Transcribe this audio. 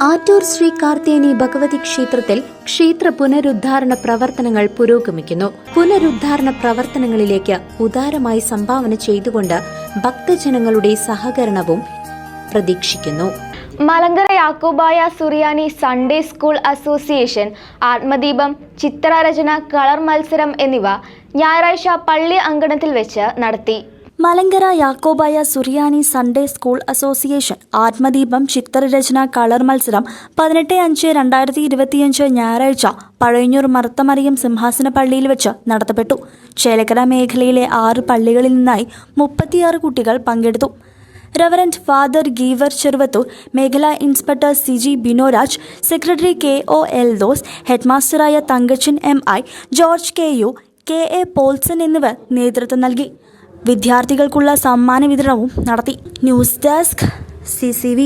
ആറ്റൂർ ശ്രീ കാർത്തേനി ഭഗവതി ക്ഷേത്രത്തിൽ ക്ഷേത്ര പുനരുദ്ധാരണ പ്രവർത്തനങ്ങൾ പുരോഗമിക്കുന്നു. പുനരുദ്ധാരണ പ്രവർത്തനങ്ങളിലേക്ക് ഉദാരമായി സംഭാവന ചെയ്തുകൊണ്ട് ഭക്തജനങ്ങളുടെ സഹകരണവും പ്രതീക്ഷിക്കുന്നു. മലങ്കര യാക്കോബായ സുറിയാനി സൺഡേ സ്കൂൾ അസോസിയേഷൻ ആത്മദീപം, ചിത്രരചന, കളർ മത്സരം എന്നിവ ഞായറാഴ്ച പള്ളി അങ്കണത്തിൽ വെച്ച് നടത്തി. മലങ്കര യാക്കോബായ സുറിയാനി സൺഡേ സ്കൂൾ അസോസിയേഷൻ ആത്മദീപം, ചിത്രരചന, കളർ മത്സരം 18/5/2025 ഞായറാഴ്ച പഴയന്നൂർ മർത്തമറിയം സിംഹാസന പള്ളിയിൽ വെച്ച് നടത്തപ്പെട്ടു. ചേലക്കര മേഖലയിലെ 6 പള്ളികളിൽ നിന്നായി 36 കുട്ടികൾ പങ്കെടുത്തു. റവറന്റ് ഫാദർ ഗീവർ ചെറുവത്തൂർ, മേഖലാ inspector CG Binoraj, secretary KO Eldhose, ഹെഡ്മാസ്റ്ററായ Thankachan MI, George KU, KA Paulson എന്നിവർ നേതൃത്വം നൽകി. വിദ്യാർത്ഥികൾക്കുള്ള സമ്മാന വിതരണവും നടത്തി. News desk CCV.